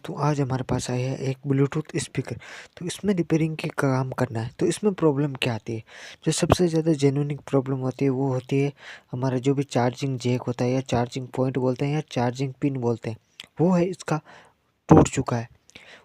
दोस्तों आज हमारे पास आया है एक ब्लूटूथ स्पीकर। तो इसमें रिपेयरिंग की काम करना है। तो इसमें प्रॉब्लम क्या आती है? जो सबसे ज़्यादा जेन्युइन प्रॉब्लम होती है वो होती है हमारा जो भी चार्जिंग जैक होता है या चार्जिंग पॉइंट बोलते हैं या चार्जिंग पिन बोलते हैं, वो है इसका टूट चुका है।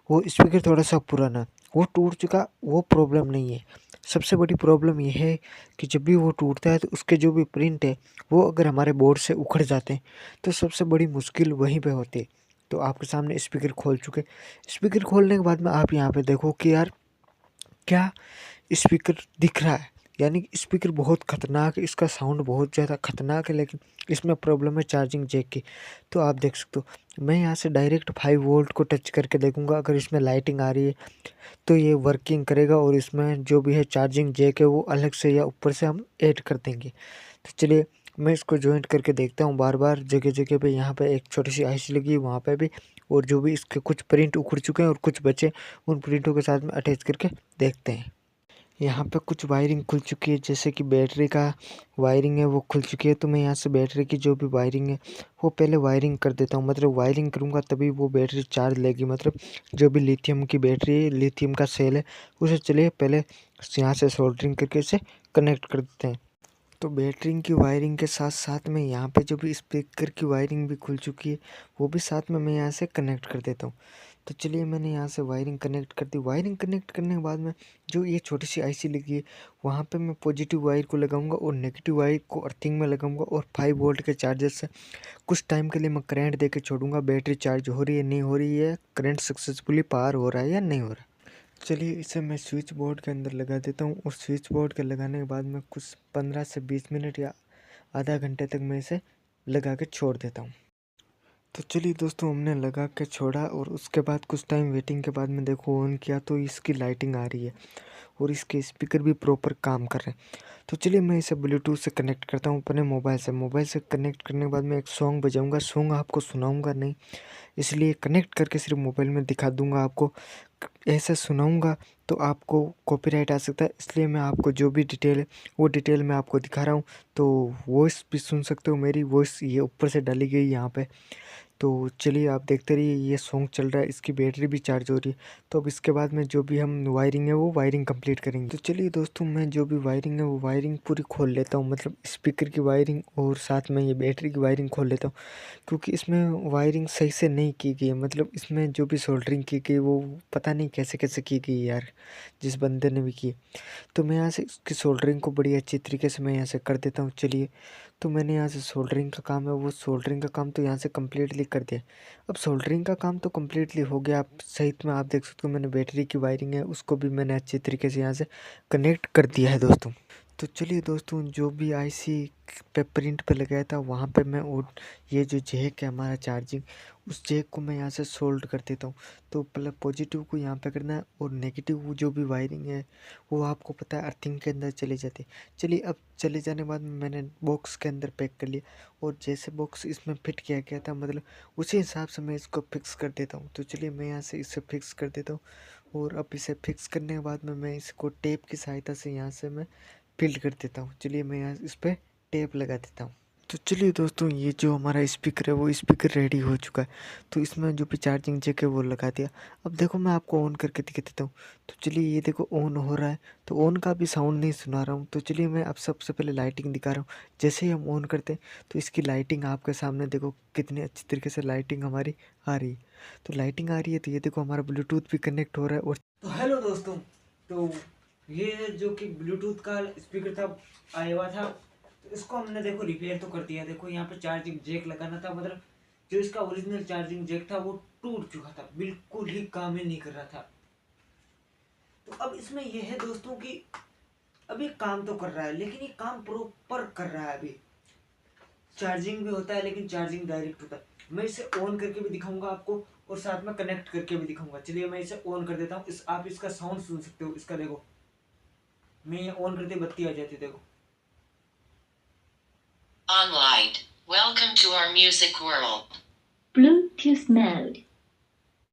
वो स्पीकर थोड़ा सा पुराना, वो टूट चुका, वो प्रॉब्लम नहीं है। सबसे बड़ी प्रॉब्लम ये है कि जब भी वो टूटता है तो उसके जो भी प्रिंट है वो अगर हमारे बोर्ड से उखड़ जाते हैं तो सबसे बड़ी मुश्किल वहीं पे होती है। तो आपके सामने स्पीकर खोल चुके, स्पीकर खोलने के बाद में आप यहाँ पे देखो कि यार क्या स्पीकर दिख रहा है, यानी कि स्पीकर बहुत ख़तरनाक है, इसका साउंड बहुत ज़्यादा ख़तरनाक है, लेकिन इसमें प्रॉब्लम है चार्जिंग जैक की। तो आप देख सकते हो मैं यहाँ से डायरेक्ट 5 वोल्ट को टच करके देखूँगा, अगर इसमें लाइटिंग आ रही है तो ये वर्किंग करेगा और इसमें जो भी है चार्जिंग जैक है वो अलग से या ऊपर से हम ऐड कर देंगे। तो चलिए मैं इसको जॉइंट करके देखता हूँ बार बार जगह जगह पे। यहाँ पे एक छोटी सी आईसी लगी है वहाँ पे भी, और जो भी इसके कुछ प्रिंट उखड़ चुके हैं और कुछ बचे, उन प्रिंटों के साथ में अटैच करके देखते हैं। यहाँ पे कुछ वायरिंग खुल चुकी है, जैसे कि बैटरी का वायरिंग है वो खुल चुकी है। तो मैं यहाँ से बैटरी की जो भी वायरिंग है वो पहले वायरिंग कर देता हूँ, मतलब वायरिंग करूँगा तभी वो बैटरी चार्ज लेगी। मतलब जो भी लिथियम की बैटरी है, लिथियम का सेल है, उसे चलिए पहले यहाँ से सोल्डरिंग करके इसे कनेक्ट कर देते हैं। तो बैटरी की वायरिंग के साथ साथ में यहाँ पे जो भी स्पीकर की वायरिंग भी खुल चुकी है वो भी साथ में मैं यहाँ से कनेक्ट कर देता हूँ। तो चलिए मैंने यहाँ से वायरिंग कनेक्ट कर दी। वायरिंग कनेक्ट करने के बाद में जो ये छोटी सी आईसी लगी है वहाँ पे मैं पॉजिटिव वायर को लगाऊंगा और नेगेटिव वायर को अर्थिंग में लगाऊंगा, और 5 वोल्ट के चार्जर से कुछ टाइम के लिए मैं करंट दे के छोड़ूंगा। बैटरी चार्ज हो रही है नहीं हो रही है, करंट सक्सेसफुली पार हो रहा है या नहीं हो रहा है। चलिए इसे मैं स्विच बोर्ड के अंदर लगा देता हूँ, और स्विच बोर्ड के लगाने के बाद में कुछ 15 से 20 मिनट या आधा घंटे तक मैं इसे लगा के छोड़ देता हूँ। तो चलिए दोस्तों हमने लगा के छोड़ा और उसके बाद कुछ टाइम वेटिंग के बाद में देखो ऑन किया तो इसकी लाइटिंग आ रही है और इसके स्पीकर भी प्रॉपर काम कर रहे हैं। तो चलिए मैं इसे ब्लूटूथ से कनेक्ट करता हूँ अपने मोबाइल से। मोबाइल से कनेक्ट करने के बाद मैं एक सॉन्ग बजाऊंगा, सॉन्ग आपको सुनाऊंगा नहीं, इसलिए कनेक्ट करके सिर्फ मोबाइल में दिखा दूंगा आपको। ऐसे सुनाऊंगा तो आपको कॉपीराइट आ सकता है, इसलिए मैं आपको जो भी डिटेल है वो डिटेल मैं आपको दिखा रहा हूँ। तो वॉइस भी सुन सकते हो, मेरी वॉइस ये ऊपर से डाली गई यहाँ पे। तो चलिए आप देखते रहिए, ये सॉन्ग चल रहा है, इसकी बैटरी भी चार्ज हो रही है। तो अब इसके बाद में जो भी हम वायरिंग है वो वायरिंग कंप्लीट करेंगे। तो चलिए दोस्तों मैं जो भी वायरिंग है वो वायरिंग पूरी खोल लेता हूँ, मतलब स्पीकर की वायरिंग और साथ में ये बैटरी की वायरिंग खोल लेता हूँ, क्योंकि इसमें वायरिंग सही से नहीं की गई है। मतलब इसमें जो भी सोल्डरिंग की गई वो पता नहीं कैसे कैसे की गई यार, जिस बंदे ने भी की। तो मैं यहाँ से इसकी सोल्डरिंग को बड़ी अच्छी तरीके से मैं यहाँ से कर देता हूँ। चलिए तो मैंने यहाँ से सोल्डरिंग का काम है वो सोल्डरिंग का काम तो यहाँ से कम्प्लीटली कर दिया। अब सोल्डरिंग का काम तो कम्प्लीटली हो गया। आप सहित में आप देख सकते हो मैंने बैटरी की वायरिंग है उसको भी मैंने अच्छी तरीके से यहाँ से कनेक्ट कर दिया है दोस्तों। तो चलिए दोस्तों जो भी आईसी पे प्रिंट पे लगाया था वहाँ पे मैं और ये जो जैक है हमारा चार्जिंग, उस जैक को मैं यहाँ से सोल्ड कर देता हूँ। तो मतलब पॉजिटिव को यहाँ पे करना है और नेगेटिव जो भी वायरिंग है वो आपको पता है अर्थिंग के अंदर चली जाती है। चलिए अब चले जाने के बाद मैंने बॉक्स के अंदर पैक कर लिया, और जैसे बॉक्स इसमें फिट किया गया था मतलब उसी हिसाब से मैं इसको फिक्स कर देता हूँ। तो चलिए मैं यहाँ से इसे फिक्स कर देता हूँ, और अब इसे फिक्स करने के बाद में मैं इसको टेप की सहायता से यहाँ से मैं फिल कर देता हूँ। चलिए मैं यहाँ इस पर टेप लगा देता हूँ। तो चलिए दोस्तों ये जो हमारा स्पीकर है वो स्पीकर रेडी हो चुका है। तो इसमें जो भी चार्जिंग जैक है वो लगा दिया। अब देखो मैं आपको ऑन करके दिखा देता हूँ। तो चलिए ये देखो ऑन हो रहा है, तो ऑन का भी साउंड नहीं सुना रहा हूँ। तो चलिए मैं अब सबसे पहले लाइटिंग दिखा रहा हूँ। जैसे ही हम ऑन करते हैं तो इसकी लाइटिंग आपके सामने देखो कितनी अच्छी तरीके से लाइटिंग हमारी आ रही है। तो लाइटिंग आ रही है तो ये देखो हमारा ब्लूटूथ भी कनेक्ट हो रहा है। और तो हेलो दोस्तों, तो ये जो कि ब्लूटूथ का स्पीकर था आया हुआ था, तो इसको हमने देखो रिपेयर तो कर दिया। देखो यहाँ पे चार्जिंग जैक लगाना था, मतलब जो इसका ओरिजिनल चार्जिंग जैक था वो टूट चुका था, बिल्कुल ही काम ही नहीं कर रहा था। तो अब इसमें यह है दोस्तों कि अभी काम तो कर रहा है लेकिन ये काम प्रॉपर कर रहा है। अभी चार्जिंग भी होता है लेकिन चार्जिंग डायरेक्ट होता है। मैं इसे ऑन करके भी दिखाऊंगा आपको और साथ में कनेक्ट करके भी दिखाऊंगा। चलिए मैं इसे ऑन कर देता हूँ। आप इसका साउंड सुन सकते हो। इसका देखो मैं ये ऑन करते बत्ती आ जाती, देखो। Online. Welcome to our music world. Bluetooth mode.